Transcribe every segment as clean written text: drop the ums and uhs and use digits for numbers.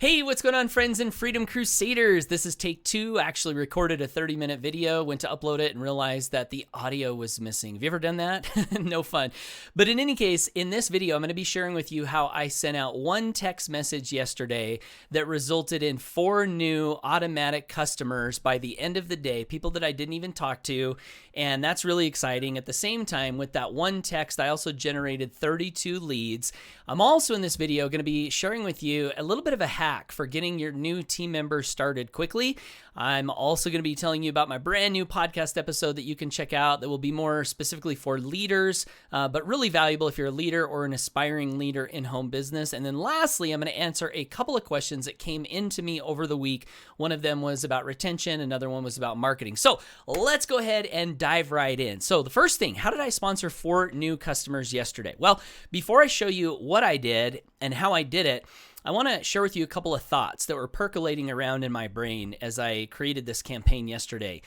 Hey, what's going on, friends and Freedom Crusaders? This is take two. I actually recorded a 30-minute video, went to upload it, and realized that the audio was missing. Have you ever done that? No fun. But in any case, in this video, I'm going to be sharing with you how I sent out one text message yesterday that resulted in 4 new automatic customers by the end of the day, people that I didn't even talk to, and that's really exciting. At the same time, with that one text, I also generated 32 leads. I'm also in this video going to be sharing with you a little bit of a hack for getting your new team members started quickly. I'm also going to be telling you about my brand new podcast episode that you can check out that will be more specifically for leaders, but really valuable if you're a leader or an aspiring leader in home business. And then lastly, I'm going to answer a couple of questions that came into me over the week. One of them was about retention. Another one was about marketing. So let's go ahead and dive right in. So the first thing, how did I sponsor 4 new customers yesterday? Well, before I show you what I did and how I did it, I want to share with you a couple of thoughts that were percolating around in my brain as I created this campaign yesterday.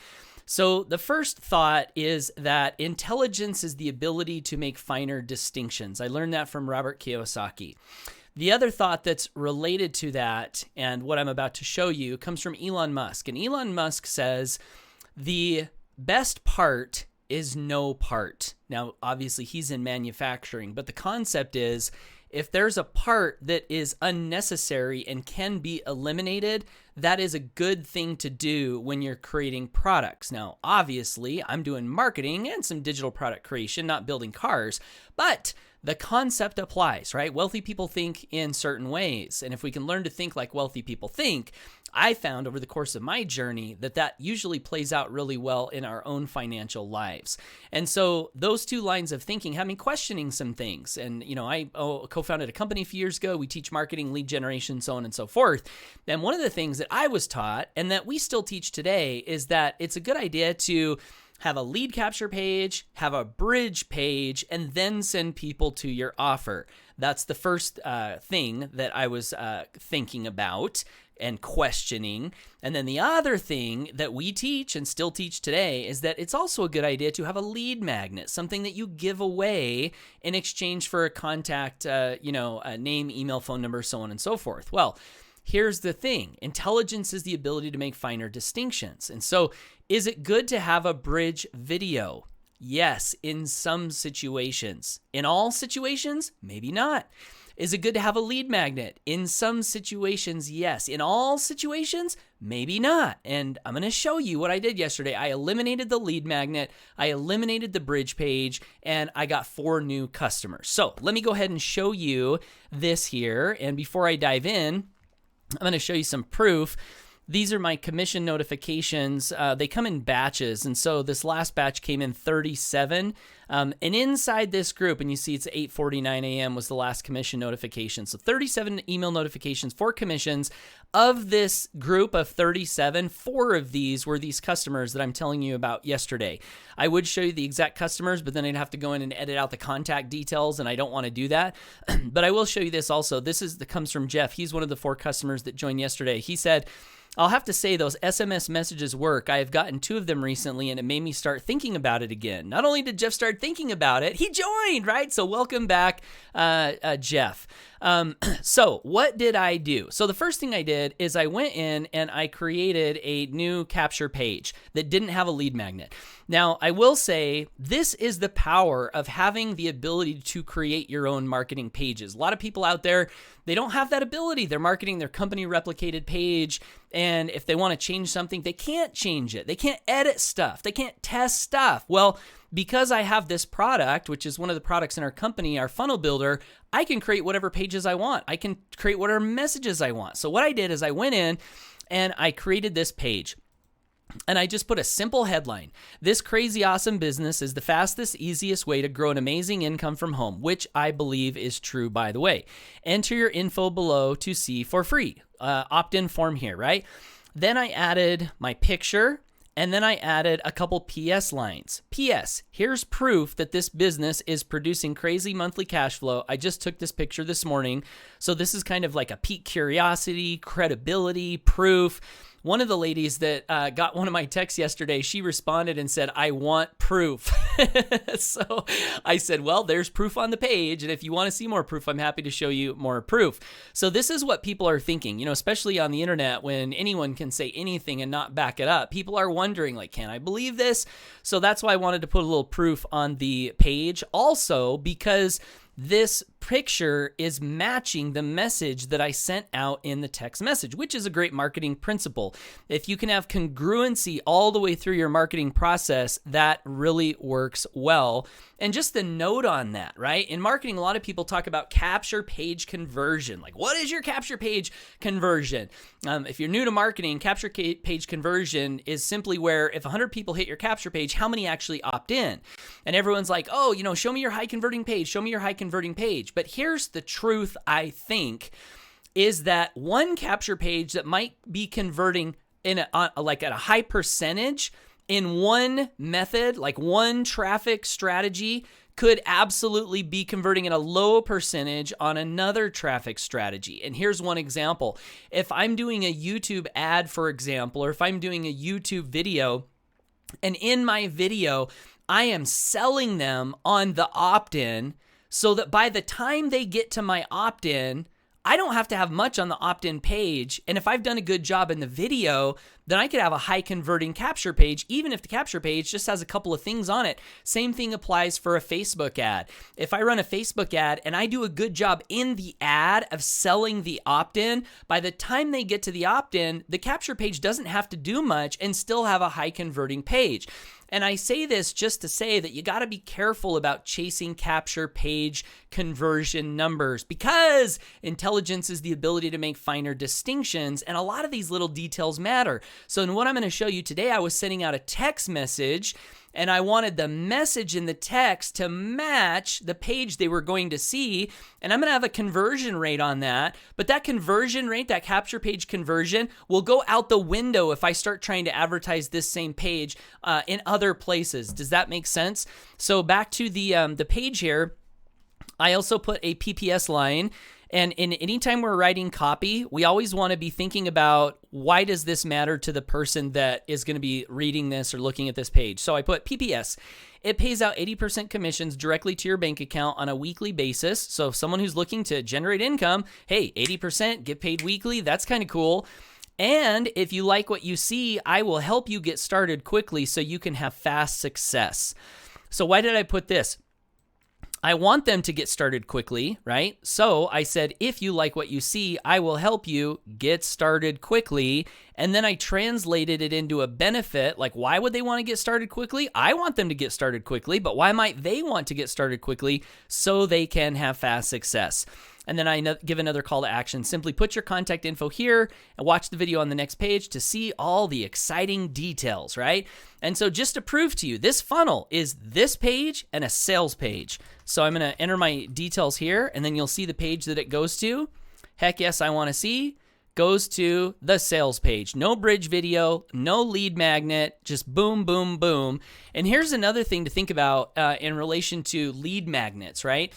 So the first thought is that intelligence is the ability to make finer distinctions. I learned that from Robert Kiyosaki. The other thought that's related to that and what I'm about to show you comes from Elon Musk. And Elon Musk says, the best part is no part. Now, obviously, he's in manufacturing, but the concept is, if there's a part that is unnecessary and can be eliminated, that is a good thing to do when you're creating products. Now, obviously, I'm doing marketing and some digital product creation, not building cars, but the concept applies, right? Wealthy people think in certain ways. And if we can learn to think like wealthy people think, I found over the course of my journey that that usually plays out really well in our own financial lives. And so those two lines of thinking have me questioning some things. And, you know, I co-founded a company a few years ago. We teach marketing, lead generation, so on and so forth. And one of the things that I was taught and that we still teach today is that it's a good idea to have a lead capture page, have a bridge page, and then send people to your offer. That's the first thing that I was thinking about and questioning. And then the other thing that we teach and still teach today is that it's also a good idea to have a lead magnet, something that you give away in exchange for a contact, a name, email, phone number, so on and so forth. Well, here's the thing. Intelligence is the ability to make finer distinctions. And so is it good to have a bridge video? Yes, in some situations. In all situations, maybe not. Is it good to have a lead magnet? In some situations, yes. In all situations, maybe not. And I'm going to show you what I did yesterday. I eliminated the lead magnet, I eliminated the bridge page, and I got 4 new customers. So let me go ahead and show you this here. And before I dive in, I'm going to show you some proof. These are my commission notifications. They come in batches. And so this last batch came in 37. And inside this group, and you see it's 8:49 a.m. was the last commission notification. So 37 email notifications for commissions. Of this group of 37, 4 of these were these customers that I'm telling you about yesterday. I would show you the exact customers, but then I'd have to go in and edit out the contact details, and I don't want to do that. But I will show you this also. This comes from Jeff. He's one of the 4 customers that joined yesterday. He said, I'll have to say those SMS messages work. I have gotten 2 of them recently, and it made me start thinking about it again. Not only did Jeff start thinking about it, he joined, right? So welcome back, Jeff. So what did I do? So the first thing I did is I went in and I created a new capture page that didn't have a lead magnet. Now, I will say this is the power of having the ability to create your own marketing pages. A lot of people out there, they don't have that ability. They're marketing their company replicated page, and if they want to change something, they can't change it. They can't edit stuff. They can't test stuff. Well, because I have this product, which is one of the products in our company, our funnel builder, I can create whatever pages I want. I can create whatever messages I want. So what I did is I went in and I created this page. And I just put a simple headline. This crazy awesome business is the fastest, easiest way to grow an amazing income from home, which I believe is true, by the way. Enter your info below to see for free. Opt-in form here, right? Then I added my picture, and then I added a couple PS lines. PS, here's proof that this business is producing crazy monthly cash flow. I just took this picture this morning. So this is kind of like a peak curiosity, credibility, proof. one of the ladies that got one of my texts yesterday, she responded and said, I want proof. So I said, well, there's proof on the page. And if you want to see more proof, I'm happy to show you more proof. So this is what people are thinking, especially on the internet when anyone can say anything and not back it up. People are wondering, like, can I believe this? So that's why I wanted to put a little proof on the page. Also, because this picture is matching the message that I sent out in the text message, which is a great marketing principle. If you can have congruency all the way through your marketing process, that really works well. And just the note on that, right? In marketing, a lot of people talk about capture page conversion. Like, what is your capture page conversion? If you're new to marketing, capture page conversion is simply where if 100 people hit your capture page, how many actually opt in? And everyone's like, oh, show me your high converting page. Show me your high converting page. But here's the truth, I think, is that one capture page that might be converting like at a high percentage in one method, like one traffic strategy, could absolutely be converting at a low percentage on another traffic strategy. And here's one example. If I'm doing a YouTube ad, for example, or if I'm doing a YouTube video, and in my video, I am selling them on the opt-in so that by the time they get to my opt-in, I don't have to have much on the opt-in page. And if I've done a good job in the video, then I could have a high converting capture page, even if the capture page just has a couple of things on it. Same thing applies for a Facebook ad. If I run a Facebook ad and I do a good job in the ad of selling the opt-in, by the time they get to the opt-in, the capture page doesn't have to do much and still have a high converting page. And I say this just to say that you got to be careful about chasing capture page conversion numbers, because intelligence is the ability to make finer distinctions, and a lot of these little details matter. So in what I'm going to show you today, I was sending out a text message, and I wanted the message in the text to match the page they were going to see, and I'm going to have a conversion rate on that. But that conversion rate, that capture page conversion, will go out the window if I start trying to advertise this same page in other places. Does that make sense? So back to the page here, I also put a PPS line. And anytime we're writing copy, we always want to be thinking about, why does this matter to the person that is going to be reading this or looking at this page? So I put PPS. It pays out 80% commissions directly to your bank account on a weekly basis. So if someone who's looking to generate income, hey, 80% get paid weekly. That's kind of cool. And if you like what you see, I will help you get started quickly so you can have fast success. So why did I put this? I want them to get started quickly, right? So I said, if you like what you see, I will help you get started quickly. And then I translated it into a benefit. Like, why would they want to get started quickly? I want them to get started quickly, but why might they want to get started quickly? So they can have fast success. And then I give another call to action. Simply put your contact info here and watch the video on the next page to see all the exciting details, right? And so just to prove to you, this funnel is this page and a sales page. So I'm going to enter my details here, and then you'll see the page that it goes to. Heck yes, I want to see. Goes to the sales page. No bridge video, no lead magnet, just boom, boom, boom. And here's another thing to think about in relation to lead magnets, right?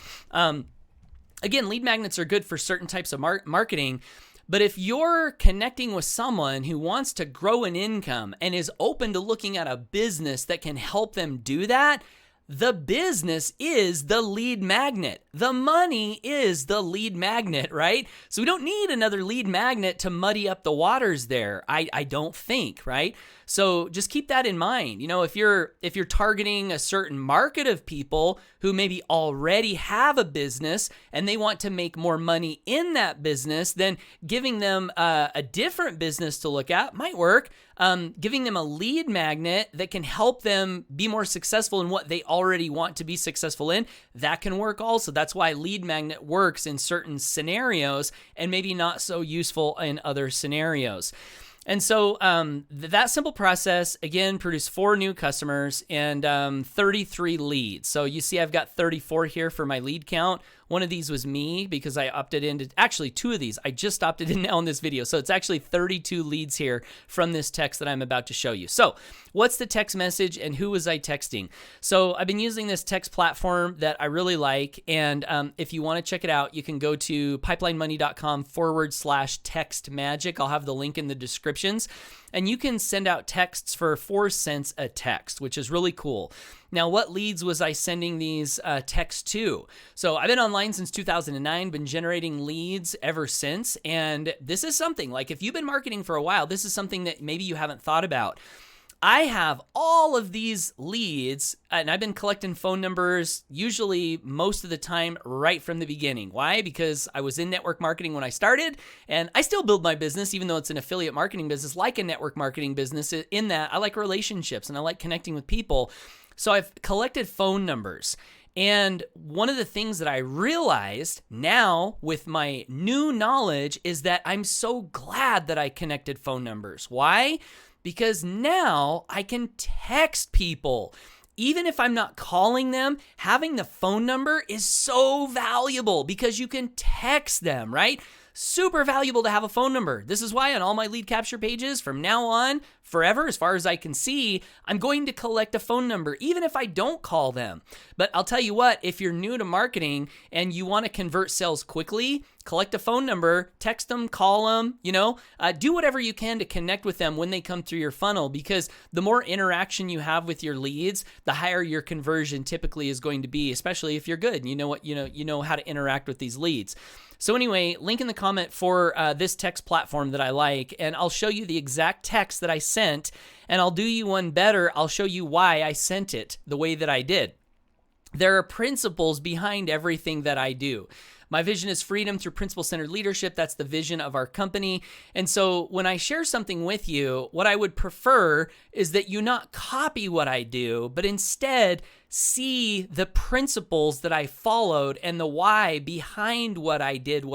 Again, lead magnets are good for certain types of marketing, but if you're connecting with someone who wants to grow an income and is open to looking at a business that can help them do that, the business is the lead magnet. The money is the lead magnet, right? So we don't need another lead magnet to muddy up the waters there. I don't think, right? So just keep that in mind. If you're targeting a certain market of people who maybe already have a business and they want to make more money in that business, then giving them a different business to look at might work. Giving them a lead magnet that can help them be more successful in what they already want to be successful in, that can work also. That's why lead magnet works in certain scenarios and maybe not so useful in other scenarios. And so that simple process, again, produced 4 new customers and 33 leads. So you see I've got 34 here for my lead count. One of these was me because I opted into, actually 2 of these. I just opted in now in this video. So it's actually 32 leads here from this text that I'm about to show you. So what's the text message and who was I texting? So I've been using this text platform that I really like. And if you want to check it out, you can go to pipelinemoney.com/text magic. I'll have the link in the descriptions. And you can send out texts for 4 cents a text, which is really cool. Now, what leads was I sending these texts to? So I've been online since 2009, been generating leads ever since. And this is something, like if you've been marketing for a while, this is something that maybe you haven't thought about. I have all of these leads, and I've been collecting phone numbers usually most of the time right from the beginning. Why? Because I was in network marketing when I started, and I still build my business, even though it's an affiliate marketing business, like a network marketing business, in that I like relationships and I like connecting with people. So I've collected phone numbers. And one of the things that I realized now with my new knowledge is that I'm so glad that I connected phone numbers. Why? Because now I can text people. Even if I'm not calling them, having the phone number is so valuable because you can text them, right? Super valuable to have a phone number. This is why on all my lead capture pages from now on, forever, as far as I can see, I'm going to collect a phone number, even if I don't call them. But I'll tell you what, if you're new to marketing and you want to convert sales quickly, collect a phone number, text them, call them, do whatever you can to connect with them when they come through your funnel, because the more interaction you have with your leads, the higher your conversion typically is going to be, especially if you're good and you know how to interact with these leads. So anyway, link in the comment for this text platform that I like, and I'll show you the exact text that I sent, and I'll do you one better. I'll show you why I sent it the way that I did. There are principles behind everything that I do. My vision is freedom through principle-centered leadership. That's the vision of our company. And so when I share something with you, what I would prefer is that you not copy what I do, but instead see the principles that I followed and the why behind what I did,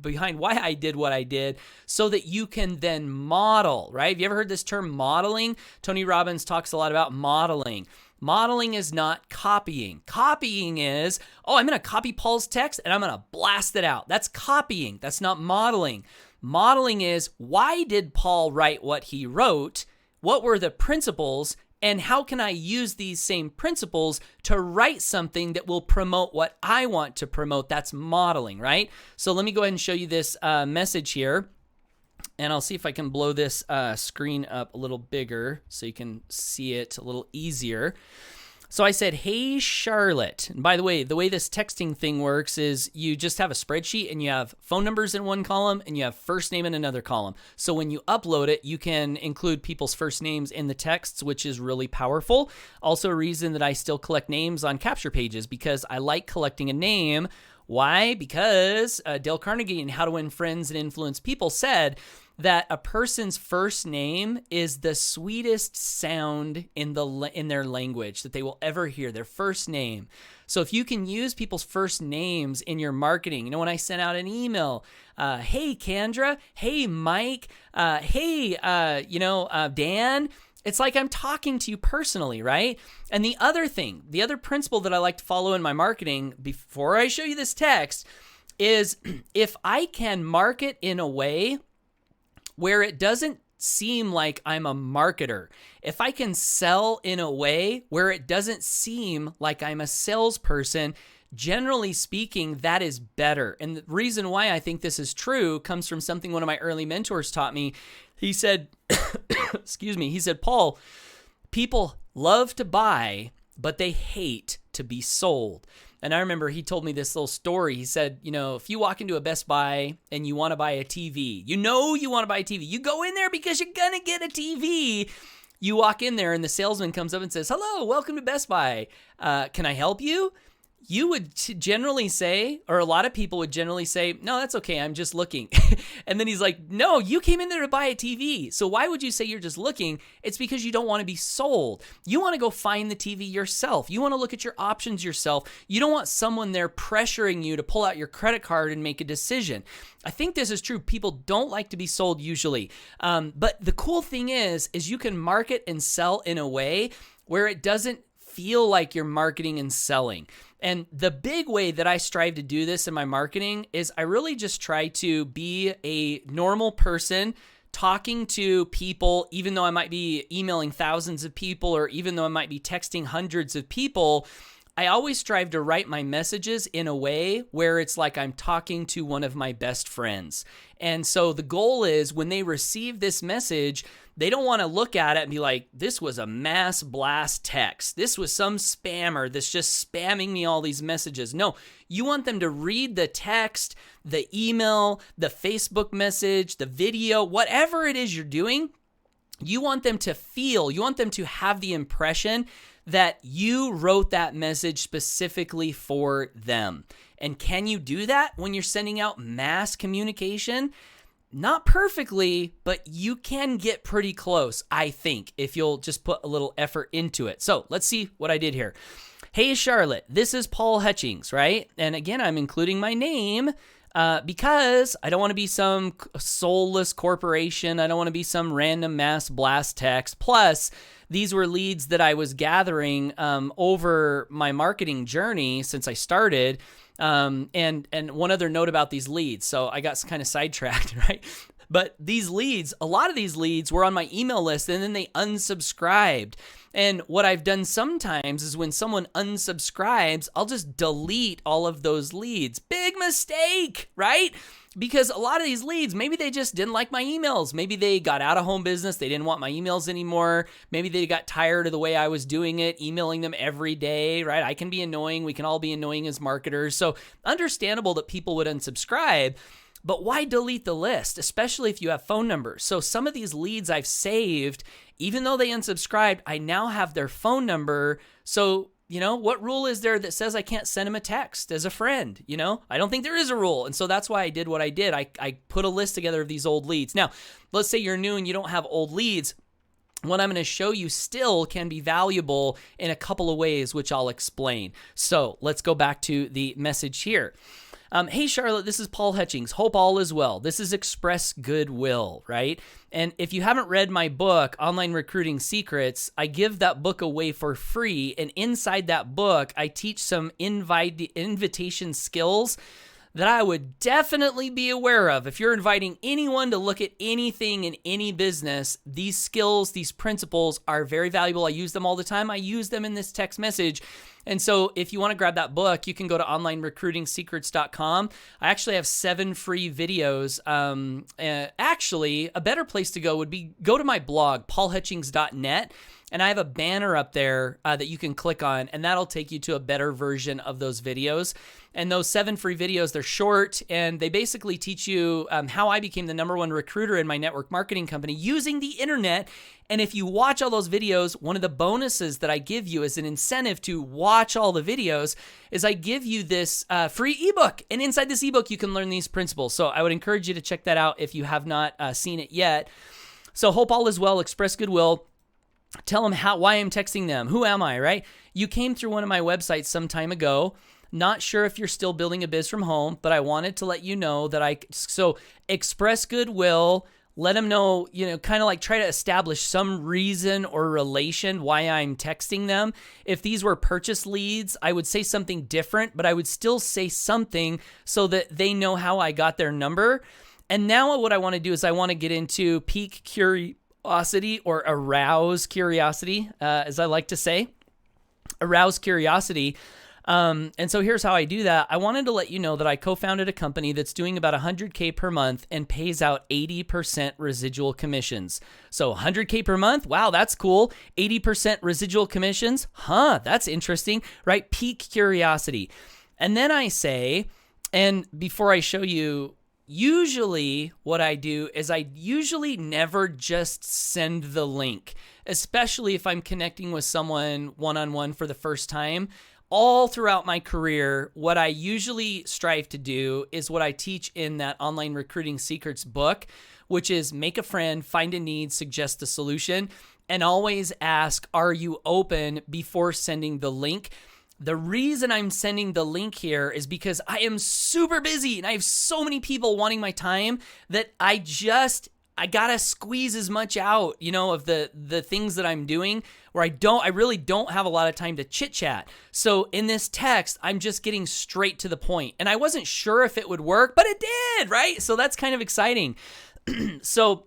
behind why I did what I did, so that you can then model, right? Have you ever heard this term modeling? Tony Robbins talks a lot about modeling. Modeling is not copying. Copying is, I'm going to copy Paul's text and I'm going to blast it out. That's copying. That's not modeling. Modeling is, why did Paul write what he wrote? What were the principles? And how can I use these same principles to write something that will promote what I want to promote? That's modeling, right? So let me go ahead and show you this message here. And I'll see if I can blow this screen up a little bigger so you can see it a little easier. So I said, hey, Charlotte. And by the way this texting thing works is you just have a spreadsheet and you have phone numbers in one column and you have first name in another column. So when you upload it, you can include people's first names in the texts, which is really powerful. Also a reason that I still collect names on capture pages, because I like collecting a name. Why? Because Dale Carnegie in How to Win Friends and Influence People said that a person's first name is the sweetest sound in their language that they will ever hear, their first name. So if you can use people's first names in your marketing, when I sent out an email, hey, Kendra, hey, Mike, hey, Dan, it's like I'm talking to you personally, right? And the other principle that I like to follow in my marketing before I show you this text is if I can market in a way where it doesn't seem like I'm a marketer, if I can sell in a way where it doesn't seem like I'm a salesperson, generally speaking, that is better. And the reason why I think this is true comes from something one of my early mentors taught me. He said, he said, Paul, people love to buy, but they hate to be sold. And I remember he told me this little story. He said, if you walk into a Best Buy and you want to buy a TV, you want to buy a TV. You go in there because you're going to get a TV. You walk in there and the salesman comes up and says, hello, welcome to Best Buy. Can I help you? You would generally say, or a lot of people would generally say, no, that's okay, I'm just looking. And then he's like, no, you came in there to buy a TV. So why would you say you're just looking? It's because you don't want to be sold. You want to go find the TV yourself. You want to look at your options yourself. You don't want someone there pressuring you to pull out your credit card and make a decision. I think this is true. People don't like to be sold usually. But the cool thing is you can market and sell in a way where it doesn't feel like you're marketing and selling. And the big way that I strive to do this in my marketing is I really just try to be a normal person talking to people, even though I might be emailing thousands of people or even though I might be texting hundreds of people. I always strive to write my messages in a way where it's like I'm talking to one of my best friends. And so the goal is when they receive this message, they don't want to look at it and be like, this was a mass blast text. This was some spammer that's just spamming me all these messages. No, you want them to read the text, the email, the Facebook message, the video, whatever it is you're doing. You want them to feel, you want them to have the impression that you wrote that message specifically for them. And can you do that when you're sending out mass communication? Not perfectly, but you can get pretty close, I think, if you'll just put a little effort into it. So let's see what I did here. Hey, Charlotte, this is Paul Hutchings, right? And again, I'm including my name because I don't want to be some soulless corporation. I don't want to be some random mass blast text. Plus, these were leads that I was gathering over my marketing journey since I started. And one other note about these leads. So I got kind of sidetracked, right? But these leads, a lot of these leads were on my email list and then they unsubscribed. And what I've done sometimes is when someone unsubscribes, I'll just delete all of those leads. Big mistake, right? Because a lot of these leads, maybe they just didn't like my emails. Maybe they got out of home business. They didn't want my emails anymore. Maybe they got tired of the way I was doing it, emailing them every day, right? I can be annoying. We can all be annoying as marketers. So understandable that people would unsubscribe. But why delete the list, especially if you have phone numbers? So some of these leads I've saved, even though they unsubscribed, I now have their phone number. So, what rule is there that says I can't send them a text as a friend? I don't think there is a rule. And so that's why I did what I did. I put a list together of these old leads. Now, let's say you're new and you don't have old leads. What I'm going to show you still can be valuable in a couple of ways, which I'll explain. So let's go back to the message here. Hey, Charlotte, this is Paul Hutchings. Hope all is well. This is Express Goodwill, right? And if you haven't read my book, Online Recruiting Secrets, I give that book away for free. And inside that book, I teach some invitation skills that I would definitely be aware of. If you're inviting anyone to look at anything in any business, these skills, these principles are very valuable. I use them all the time. I use them in this text message. And so if you want to grab that book, you can go to onlinerecruitingsecrets.com. I actually have 7 free videos. Actually, a better place to go would be go to my blog, paulhutchings.net. And I have a banner up there that you can click on, and that'll take you to a better version of those videos. And those 7 free videos, they're short, and they basically teach you how I became the #1 recruiter in my network marketing company using the internet. And if you watch all those videos, one of the bonuses that I give you as an incentive to watch all the videos is I give you this free ebook. And inside this ebook, you can learn these principles. So I would encourage you to check that out if you have not seen it yet. So hope all is well, Express Goodwill. Tell them why I'm texting them. Who am I, right? You came through one of my websites some time ago. Not sure if you're still building a biz from home, but I wanted to let you know that so Express Goodwill, let them know, kind of like try to establish some reason or relation why I'm texting them. If these were purchase leads, I would say something different, but I would still say something so that they know how I got their number. And now what I want to do is I want to get into pique curiosity or arouse curiosity, as I like to say. Arouse curiosity. And so here's how I do that. I wanted to let you know that I co-founded a company that's doing about $100K per month and pays out 80% residual commissions. So $100K per month. Wow, that's cool. 80% residual commissions. That's interesting, right? Pique curiosity. And then I say, and before I show you, usually what I do is I usually never just send the link, especially if I'm connecting with someone one-on-one for the first time. All throughout my career, what I usually strive to do is what I teach in that Online Recruiting Secrets book, which is make a friend, find a need, suggest a solution, and always ask, are you open before sending the link? The reason I'm sending the link here is because I am super busy and I have so many people wanting my time that I just I gotta squeeze as much out, of the things that I'm doing where I really don't have a lot of time to chit chat. So in this text, I'm just getting straight to the point. And I wasn't sure if it would work, but it did, right? So that's kind of exciting. So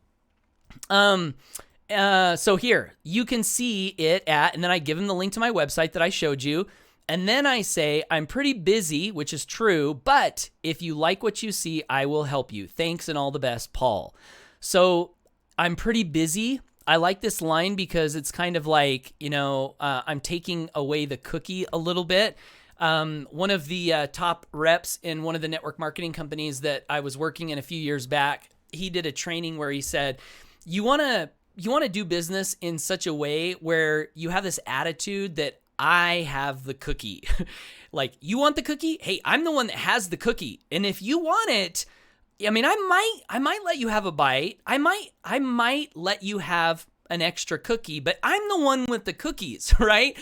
here you can see it and then I give him the link to my website that I showed you. And then I say, I'm pretty busy, which is true, but if you like what you see, I will help you. Thanks and all the best, Paul. So I'm pretty busy. I like this line because it's kind of like, I'm taking away the cookie a little bit. One of the top reps in one of the network marketing companies that I was working in a few years back, he did a training where he said, you want to do business in such a way where you have this attitude that I have the cookie. Like, you want the cookie? Hey, I'm the one that has the cookie. And if you want it, I might let you have a bite. I might let you have an extra cookie, but I'm the one with the cookies, right?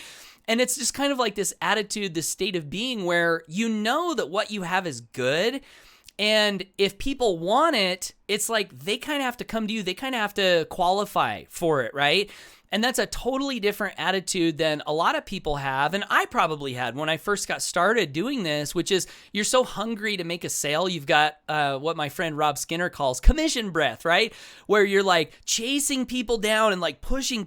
And it's just kind of like this attitude, this state of being where you know that what you have is good. And if people want it, it's like they kind of have to come to you. They kind of have to qualify for it, right? And that's a totally different attitude than a lot of people have. And I probably had when I first got started doing this, which is you're so hungry to make a sale. You've got what my friend Rob Skinner calls commission breath, right? Where you're like chasing people down and like pushing.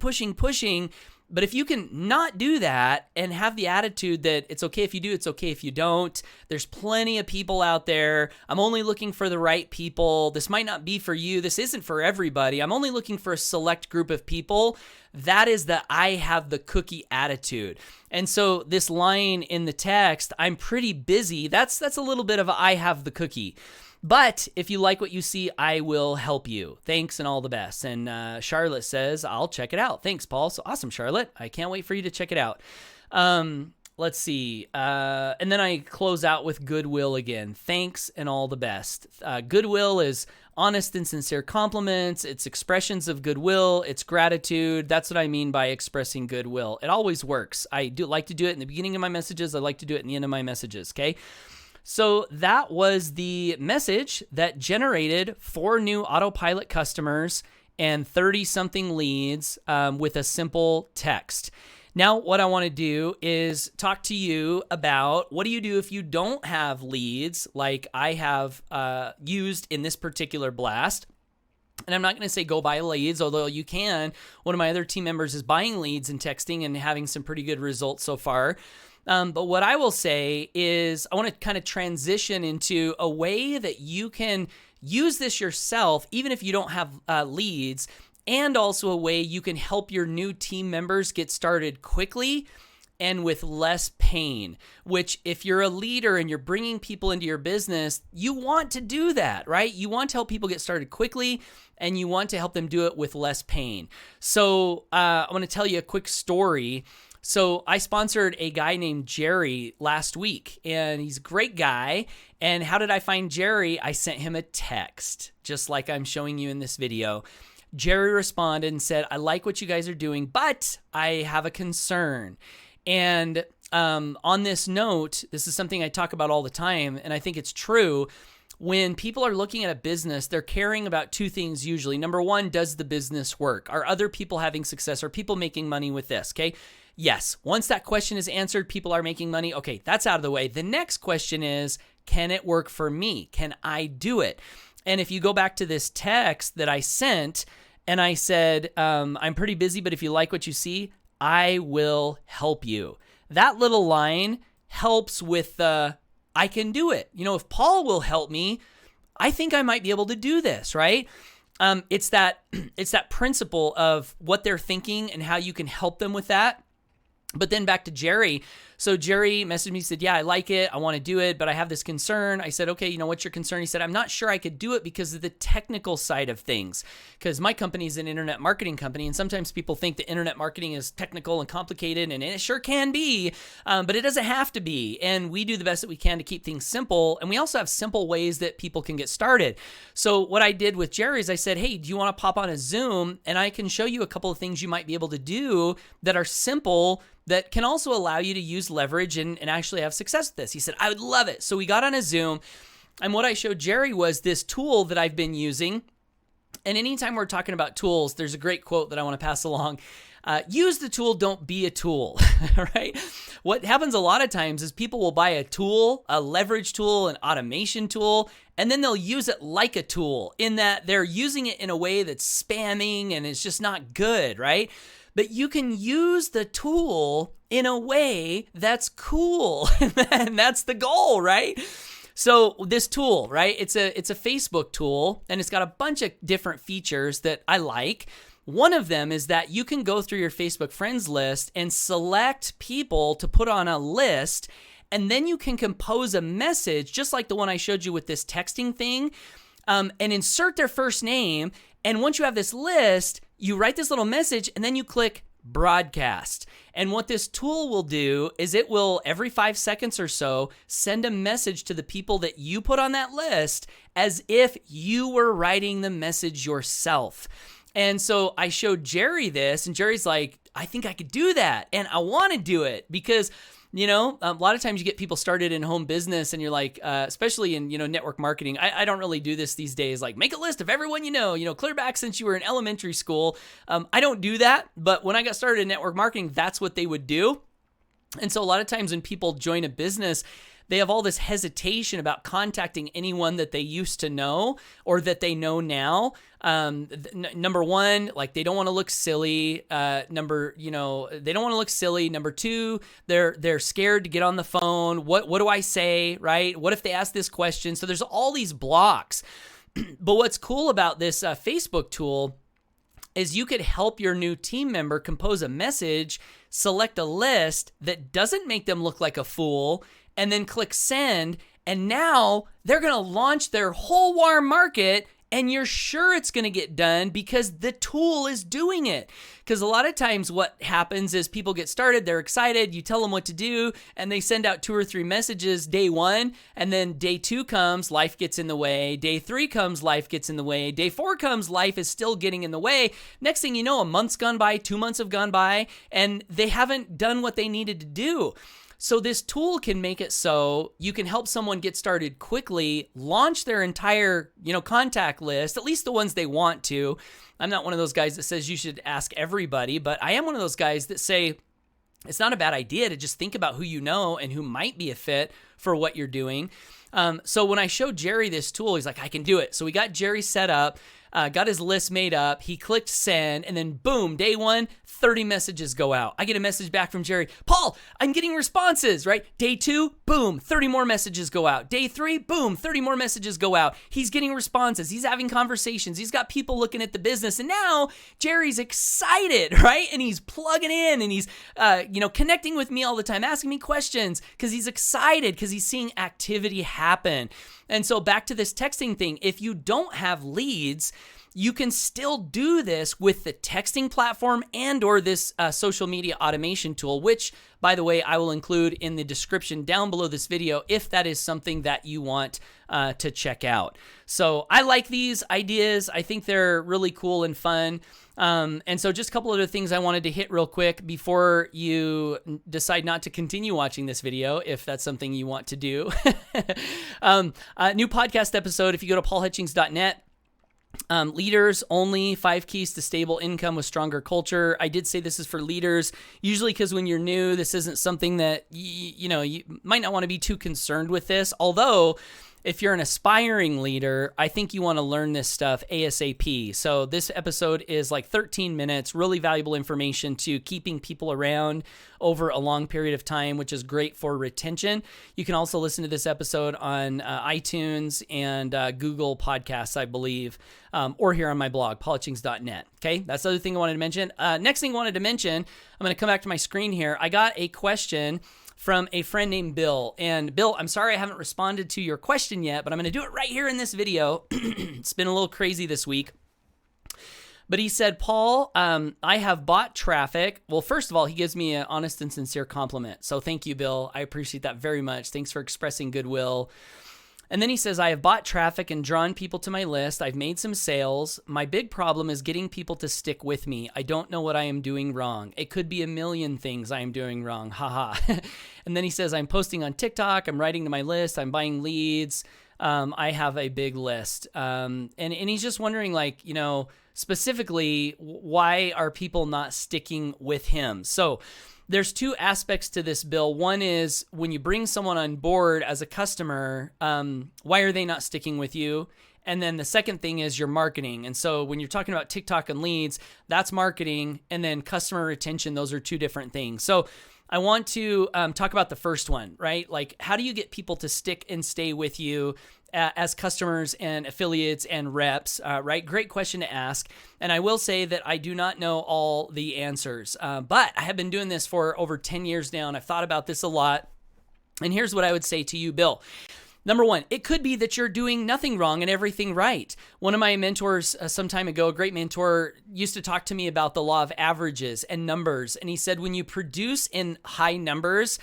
But if you can not do that and have the attitude that it's okay if you do, it's okay if you don't, there's plenty of people out there. I'm only looking for the right people. This might not be for you. This isn't for everybody. I'm only looking for a select group of people. That is the I have the cookie attitude. And so this line in the text, I'm pretty busy, that's a little bit of a I have the cookie. But if you like what you see, I will help you. Thanks and all the best. And Charlotte says, I'll check it out. Thanks, Paul. So awesome, Charlotte. I can't wait for you to check it out. Let's see. And then I close out with goodwill again. Thanks and all the best. Goodwill is honest and sincere compliments. It's expressions of goodwill. It's gratitude. That's what I mean by expressing goodwill. It always works. I do like to do it in the beginning of my messages. I like to do it in the end of my messages, okay? So that was the message that generated 4 new autopilot customers and 30-something leads with a simple text. Now, what I want to do is talk to you about what do you do if you don't have leads like I have used in this particular blast. And I'm not going to say go buy leads, although you can. One of my other team members is buying leads and texting and having some pretty good results so far. But what I will say is I want to kind of transition into a way that you can use this yourself, even if you don't have leads, and also a way you can help your new team members get started quickly and with less pain, which if you're a leader and you're bringing people into your business, you want to do that, right? You want to help people get started quickly and you want to help them do it with less pain. So I want to tell you a quick story. So I sponsored a guy named Jerry last week, and he's a great guy. And how did I find Jerry? I sent him a text, just like I'm showing you in this video. Jerry responded and said, I like what you guys are doing, but I have a concern. And on this note, this is something I talk about all the time, and I think it's true. When people are looking at a business, they're caring about 2 things usually. Number 1, does the business work? Are other people having success? Are people making money with this? Okay. Yes. Once that question is answered, people are making money. Okay, that's out of the way. The next question is, can it work for me? Can I do it? And if you go back to this text that I sent and I said, I'm pretty busy, but if you like what you see, I will help you. That little line helps with I can do it. If Paul will help me, I think I might be able to do this, right? It's that principle of what they're thinking and how you can help them with that. But then back to Jerry. So Jerry messaged me, said, yeah, I like it. I want to do it, but I have this concern. I said, okay, what's your concern? He said, I'm not sure I could do it because of the technical side of things. Because my company is an internet marketing company, and sometimes people think that internet marketing is technical and complicated, and it sure can be, but it doesn't have to be. And we do the best that we can to keep things simple. And we also have simple ways that people can get started. So what I did with Jerry is I said, hey, do you want to pop on a Zoom? And I can show you a couple of things you might be able to do that are simple that can also allow you to use leverage and actually have success with this. He said, I would love it. So we got on a Zoom, and what I showed Jerry was this tool that I've been using And anytime we're talking about tools, there's a great quote that I want to pass along. Use the tool, don't be a tool, right? What happens a lot of times is people will buy a tool, a leverage tool, an automation tool, and then they'll use it like a tool in that they're using it in a way that's spamming and it's just not good, right? But you can use the tool in a way that's cool, and that's the goal, right? So this tool, right? It's a Facebook tool, and it's got a bunch of different features that I like. One of them is that you can go through your Facebook friends list and select people to put on a list, and then you can compose a message, just like the one I showed you with this texting thing, and insert their first name. And once you have this list, you write this little message, and then you click broadcast. And what this tool will do is it will, every 5 seconds or so, send a message to the people that you put on that list as if you were writing the message yourself. And so I showed Jerry this, and Jerry's like, I think I could do that. And I want to do it because, a lot of times you get people started in home business and you're like, especially in, network marketing. I don't really do this these days. Like, make a list of everyone clear back since you were in elementary school. I don't do that. But when I got started in network marketing, that's what they would do. And so a lot of times when people join a business, they have all this hesitation about contacting anyone that they used to know or that they know now. Number one, like they don't want to look silly. They don't want to look silly. Number two, they're scared to get on the phone. What do I say, right? What if they ask this question? So there's all these blocks. But what's cool about this Facebook tool is you could help your new team member compose a message, select a list that doesn't make them look like a fool, and then click send, and now they're going to launch their whole warm market, and you're sure it's going to get done because the tool is doing it. Because a lot of times what happens is people get started, they're excited, you tell them what to do, and they send out 2 or 3 messages day 1, and then day 2 comes, life gets in the way. Day 3 comes, life gets in the way. Day 4 comes, life is still getting in the way. Next thing you know, a month's gone by, 2 months have gone by, and they haven't done what they needed to do. So this tool can make it so you can help someone get started quickly, launch their entire, contact list, at least the ones they want to. I'm not one of those guys that says you should ask everybody, but I am one of those guys that say it's not a bad idea to just think about who you know and who might be a fit for what you're doing. So when I showed Jerry this tool, he's like, I can do it. So we got Jerry set up, got his list made up. He clicked send, and then boom, day 1, 30 messages go out. I get a message back from Jerry. Paul, I'm getting responses, right? Day 2, boom, 30 more messages go out. Day 3, boom, 30 more messages go out. He's getting responses. He's having conversations. He's got people looking at the business. And now Jerry's excited, right? And he's plugging in and he's, connecting with me all the time, asking me questions because he's excited because he's seeing activity happen. And so back to this texting thing, if you don't have leads, you can still do this with the texting platform and or this social media automation tool, which, by the way, I will include in the description down below this video if that is something that you want to check out. So I like these ideas. I think they're really cool and fun. And so just a couple other things I wanted to hit real quick before you decide not to continue watching this video, if that's something you want to do. New podcast episode, if you go to paulhutchings.net. Leaders only, 5 keys to stable income with stronger culture. I did say this is for leaders, usually because when you're new, this isn't something that, you might not want to be too concerned with this. Although, if you're an aspiring leader, I think you want to learn this stuff ASAP. So this episode is like 13 minutes, really valuable information to keeping people around over a long period of time, which is great for retention. You can also listen to this episode on iTunes and Google Podcasts, I believe, or here on my blog, paulhutchings.net. Okay, that's the other thing I wanted to mention. Next thing I wanted to mention, I'm going to come back to my screen here. I got a question from a friend named Bill. And Bill, I'm sorry I haven't responded to your question yet, but I'm going to do it right here in this video. It's been a little crazy this week. But he said, Paul, I have bought traffic. Well, first of all, he gives me an honest and sincere compliment. So thank you, Bill. I appreciate that very much. Thanks for expressing goodwill. And then he says, I have bought traffic and drawn people to my list. I've made some sales. My big problem is getting people to stick with me. I don't know what I am doing wrong. It could be a million things I am doing wrong. Haha. And then he says, I'm posting on TikTok. I'm writing to my list. I'm buying leads. I have a big list. And he's just wondering, like, specifically, why are people not sticking with him? So there's two aspects to this, Bill. One is when you bring someone on board as a customer, why are they not sticking with you? And then the second thing is your marketing. And so when you're talking about TikTok and leads, that's marketing. And then customer retention, those are two different things. So I want to talk about the first one, right? Like, how do you get people to stick and stay with you as customers and affiliates and reps, right? Great question to ask. And I will say that I do not know all the answers, but I have been doing this for over 10 years now, and I've thought about this a lot. And here's what I would say to you, Bill. Number one, it could be that you're doing nothing wrong and everything right. One of my mentors some time ago, a great mentor, used to talk to me about the law of averages and numbers. And he said, when you produce in high numbers,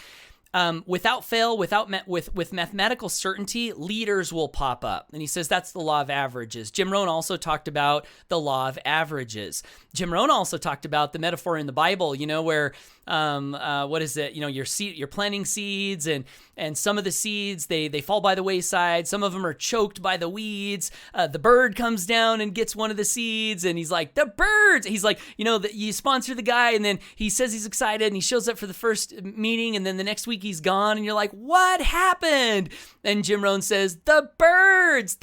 without fail, with mathematical certainty, leaders will pop up. And he says that's the law of averages. Jim Rohn also talked about the law of averages. Jim Rohn also talked about the metaphor in the Bible, where what is it? You're planting seeds, and some of the seeds they fall by the wayside. Some of them are choked by the weeds. The bird comes down and gets one of the seeds, and he's like, the birds. He's like, you sponsor the guy, and then he says he's excited, and he shows up for the first meeting, and then the next week he's gone, and you're like, what happened? And Jim Rohn says, the birds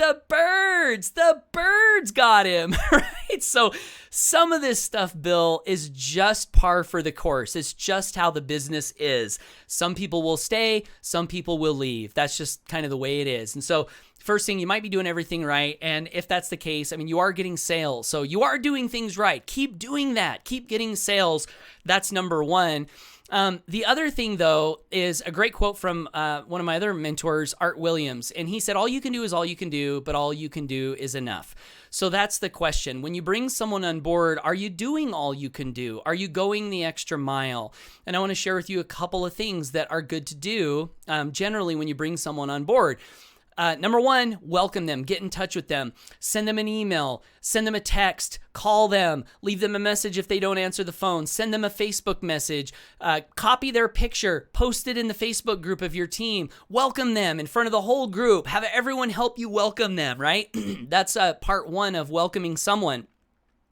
got him, right? So some of this stuff, Bill, is just par for the course. It's just how the business is. Some people will stay, some people will leave. That's just kind of the way it is. And so first thing, you might be doing everything right. And if that's the case, you are getting sales. So you are doing things right. Keep doing that. Keep getting sales. That's number one. The other thing, though, is a great quote from one of my other mentors, Art Williams. And he said, all you can do is all you can do, but all you can do is enough. So that's the question. When you bring someone on board, are you doing all you can do? Are you going the extra mile? And I want to share with you a couple of things that are good to do generally when you bring someone on board. Number one, welcome them, get in touch with them, send them an email, send them a text, call them, leave them a message if they don't answer the phone, send them a Facebook message, copy their picture, post it in the Facebook group of your team, welcome them in front of the whole group, have everyone help you welcome them, right? That's part one of welcoming someone.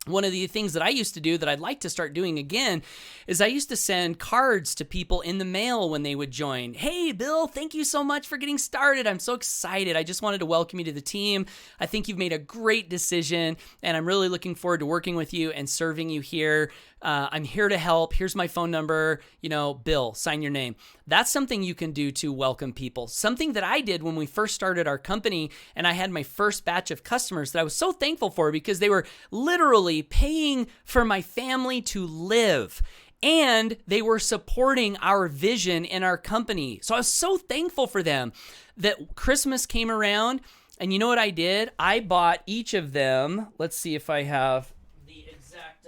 One of the things that I used to do that I'd like to start doing again is I used to send cards to people in the mail when they would join. Hey, Bill, thank you so much for getting started. I'm so excited. I just wanted to welcome you to the team. I think you've made a great decision, and I'm really looking forward to working with you and serving you here. I'm here to help. Here's my phone number. Bill, sign your name. That's something you can do to welcome people. Something that I did when we first started our company and I had my first batch of customers that I was so thankful for because they were literally paying for my family to live. And they were supporting our vision in our company. So I was so thankful for them that Christmas came around. And you know what I did? I bought each of them. Let's see if I have the exact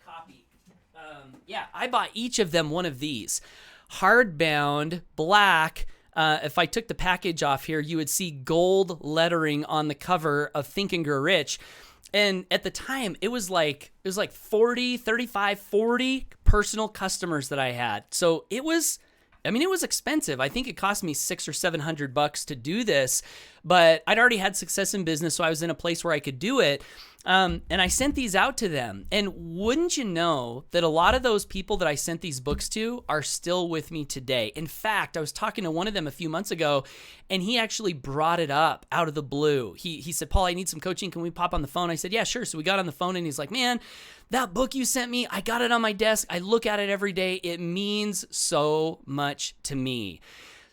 copy. I bought each of them one of these. Hardbound, black. If I took the package off here, you would see gold lettering on the cover of Think and Grow Rich. And at the time, it was like 40 personal customers that I had. So it was expensive. I think it cost me $600 or $700 to do this, but I'd already had success in business, so I was in a place where I could do it. And I sent these out to them. And wouldn't you know that a lot of those people that I sent these books to are still with me today. In fact, I was talking to one of them a few months ago, and he actually brought it up out of the blue. He said, Paul, I need some coaching. Can we pop on the phone? I said, yeah, sure. So we got on the phone, and he's like, man, that book you sent me, I got it on my desk. I look at it every day. It means so much to me.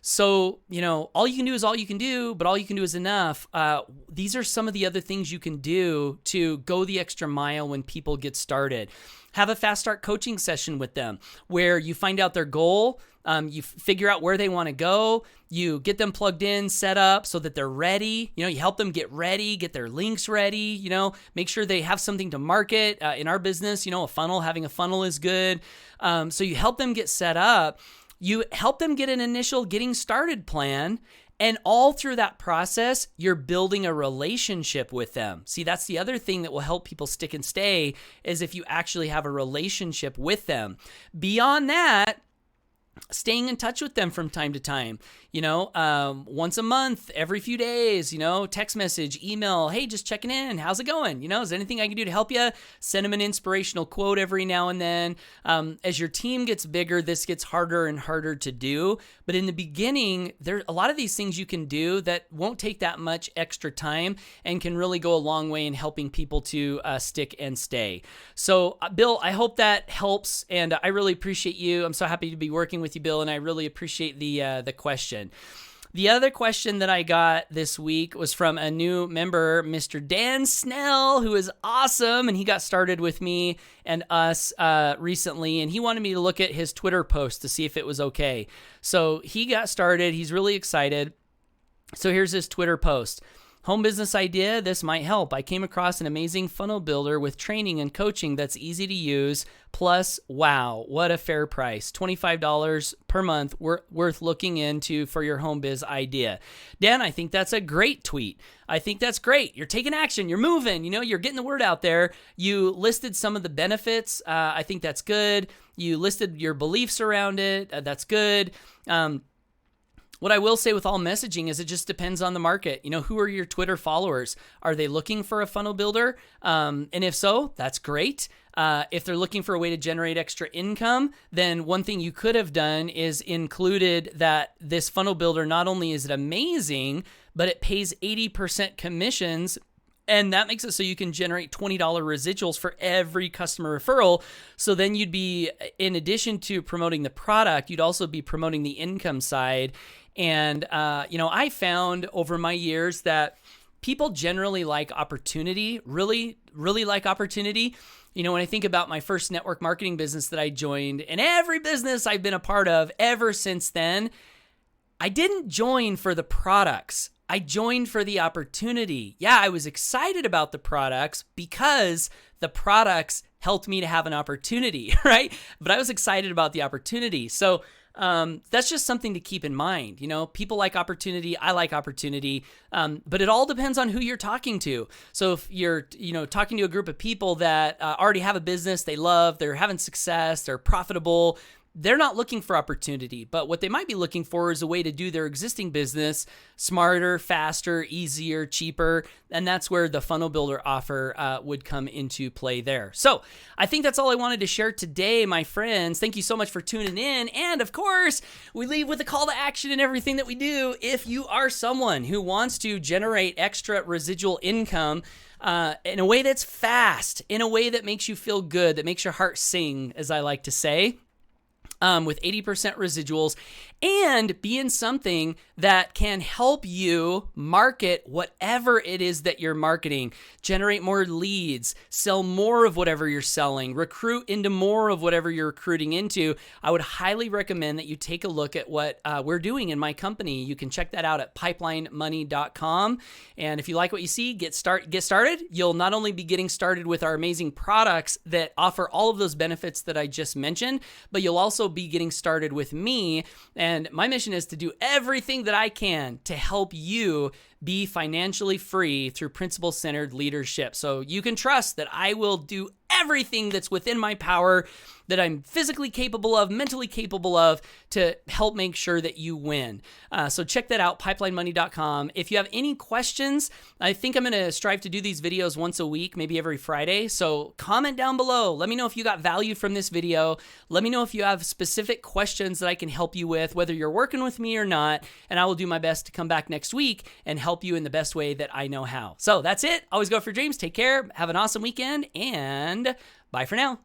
So, all you can do is all you can do, but all you can do is enough. These are some of the other things you can do to go the extra mile when people get started. Have a fast start coaching session with them where you find out their goal, you figure out where they want to go, you get them plugged in, set up so that they're ready. You help them get ready, get their links ready, make sure they have something to market. In our business, having a funnel is good. So you help them get set up. You help them get an initial getting started plan, and all through that process, you're building a relationship with them. See, that's the other thing that will help people stick and stay is if you actually have a relationship with them. Beyond that, staying in touch with them from time to time, once a month, every few days, text message, email, hey, just checking in. How's it going? Is there anything I can do to help you? Send them an inspirational quote every now and then. As your team gets bigger, this gets harder and harder to do. But in the beginning, there's a lot of these things you can do that won't take that much extra time and can really go a long way in helping people to stick and stay. So, Bill, I hope that helps, and I really appreciate you. I'm so happy to be working with you, Bill, and I really appreciate the question. The other question that I got this week was from a new member, Mr. Dan Snell, who is awesome, and he got started with me and us recently, and he wanted me to look at his Twitter post to see if it was okay. So he got started. He's really excited. So here's his Twitter post. Home business idea, this might help. I came across an amazing funnel builder with training and coaching that's easy to use. Plus, wow, what a fair price. $25 per month, worth looking into for your home biz idea. Dan, I think that's a great tweet. I think that's great. You're taking action. You're moving. You're getting the word out there. You listed some of the benefits. I think that's good. You listed your beliefs around it. That's good. What I will say with all messaging is it just depends on the market. Who are your Twitter followers? Are they looking for a funnel builder? And if so, that's great. If they're looking for a way to generate extra income, then one thing you could have done is included that this funnel builder, not only is it amazing, but it pays 80% commissions. And that makes it so you can generate $20 residuals for every customer referral. So then you'd be, in addition to promoting the product, you'd also be promoting the income side. And, I found over my years that people generally like opportunity, really, really like opportunity. When I think about my first network marketing business that I joined, and every business I've been a part of ever since then, I didn't join for the products. I joined for the opportunity. Yeah, I was excited about the products because the products helped me to have an opportunity, right? But I was excited about the opportunity. So that's just something to keep in mind. People like opportunity. I like opportunity. But it all depends on who you're talking to. So if you're, talking to a group of people that already have a business they love, they're having success, they're profitable, they're not looking for opportunity, but what they might be looking for is a way to do their existing business smarter, faster, easier, cheaper, and that's where the funnel builder offer would come into play there. So I think that's all I wanted to share today, my friends. Thank you so much for tuning in, and of course, we leave with a call to action in everything that we do. If you are someone who wants to generate extra residual income in a way that's fast, in a way that makes you feel good, that makes your heart sing, as I like to say, with 80% residuals, and be in something that can help you market whatever it is that you're marketing, generate more leads, sell more of whatever you're selling, recruit into more of whatever you're recruiting into, I would highly recommend that you take a look at what we're doing in my company. You can check that out at pipelinemoney.com. And if you like what you see, get started. You'll not only be getting started with our amazing products that offer all of those benefits that I just mentioned, but you'll also be getting started with me. And my mission is to do everything that I can to help you be financially free through principle-centered leadership. So you can trust that I will do everything that's within my power, that I'm physically capable of, mentally capable of, to help make sure that you win. So check that out, pipelinemoney.com. If you have any questions, I think I'm going to strive to do these videos once a week, maybe every Friday. So comment down below. Let me know if you got value from this video. Let me know if you have specific questions that I can help you with, whether you're working with me or not, and I will do my best to come back next week and help you in the best way that I know how. So that's it. Always go for dreams. Take care. Have an awesome weekend, and bye for now.